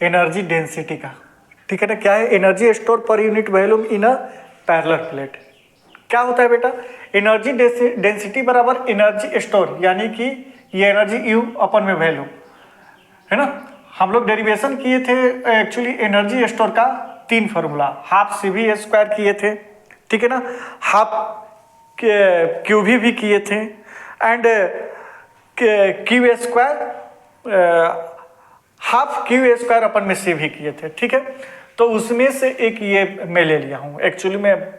Energy density का, ठीक है ना। क्या है, energy store per unit volume in a parallel plate. क्या होता है बेटा, एनर्जी डेंसिटी बराबर एनर्जी स्टोर, यानी कि ये एनर्जी यू अपन में वैल्यू है ना। हम लोग डेरिवेशन किए थे एक्चुअली एनर्जी स्टोर का 3 फार्मूला, हाफ CV स्क्वायर किए थे, ठीक है ना, हाफ QV भी किए थे, and Q square, half Q square upon में से भी किए थे, ठीक है। तो उसमें से एक ये मैं ले लिया हूँ, एक्चुअली में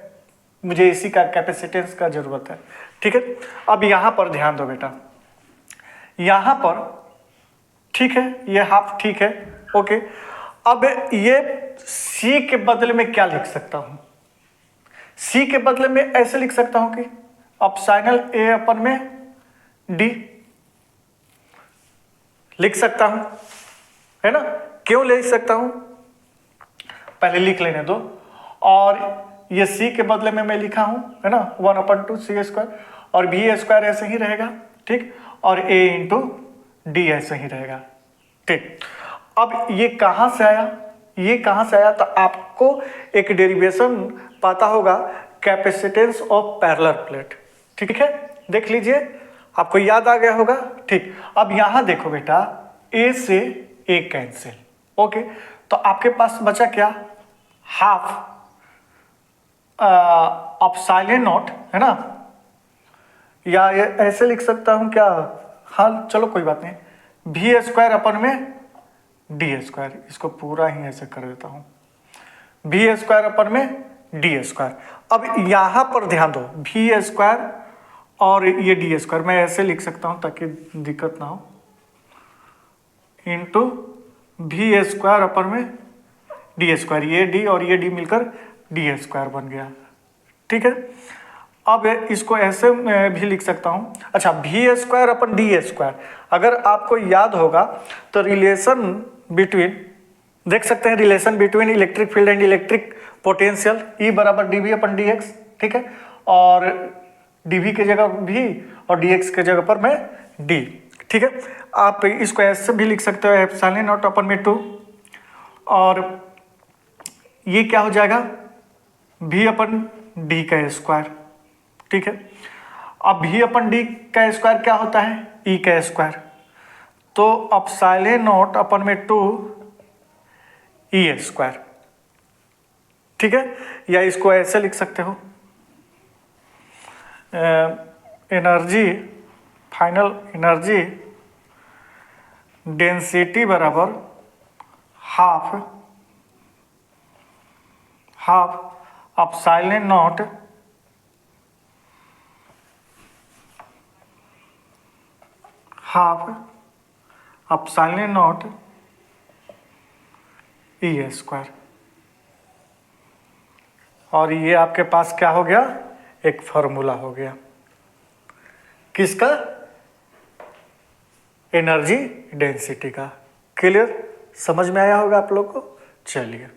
मुझे इसी का कैपेसिटेंस का जरूरत है, ठीक है। अब यहाँ पर ध्यान दो बेटा, यहाँ पर ठीक है, ये हाफ ठीक है, ओके। अब ये C के बदले में क्या लिख सकता हूँ, C के बदले में ऐसे लिख सकता हूँ कि एप्सिलॉन A अपन में D लिख सकता हूं, है ना। क्यों लिख सकता हूं, पहले लिख लेने दो। और ये C के बदले में मैं लिखा हूं, है ना, 1/2 C स्क्वायर, और B स्क्वायर ऐसे ही रहेगा, ठीक, और A इंटू D ऐसे ही रहेगा, ठीक। अब ये कहां से आया, ये कहां से आया, तो आपको एक डेरिवेशन पता होगा, कैपेसिटेंस ऑफ पैरेलल प्लेट, ठीक है, देख लीजिए, आपको याद आ गया होगा, ठीक। अब यहां देखो बेटा, A से A कैंसिल, ओके, तो आपके पास बचा क्या, हाफ एप्सिलॉन नॉट, है ना, या ये ऐसे लिख सकता हूं क्या, हाँ चलो कोई बात नहीं, V स्क्वायर अपन में D स्क्वायर, इसको पूरा ही ऐसे कर देता हूं, V स्क्वायर अपन में D स्क्वायर। अब यहां पर ध्यान दो, V स्क्वायर और ये D स्क्वायर मैं ऐसे लिख सकता हूं ताकि दिक्कत ना हो, इंटू V स्क्वायर अपन में D स्क्वायर, ये D और ये D मिलकर D स्क्वायर बन गया, ठीक है। अब इसको ऐसे भी लिख सकता हूं, अच्छा, V square upon D square, अगर आपको याद होगा तो रिलेशन बिटवीन, देख सकते हैं, relation between electric field and electric potential, E बराबर dV अपन dx, ठीक है, और dV की जगह V और dx की जगह पर मैं D, ठीक है। आप इसको ऐसे भी लिख सकते हो, एप्सिलॉन नॉट अपन में 2, और ये क्या हो जाएगा, V अपन D का स्क्वायर, ठीक है। अब V अपन D का स्क्वायर क्या होता है, E का स्क्वायर, तो एप्सिलॉन नॉट अपन में 2 E स्क्वायर, ठीक है। या इसको ऐसे लिख सकते हो, एनर्जी, फाइनल एनर्जी डेंसिटी बराबर half epsilon not epsilon not E square. और ये आपके पास क्या हो गया, एक फॉर्मूला हो गया, किसका, एनर्जी डेंसिटी का। क्लियर, समझ में आया होगा आप लोग को, चलिए।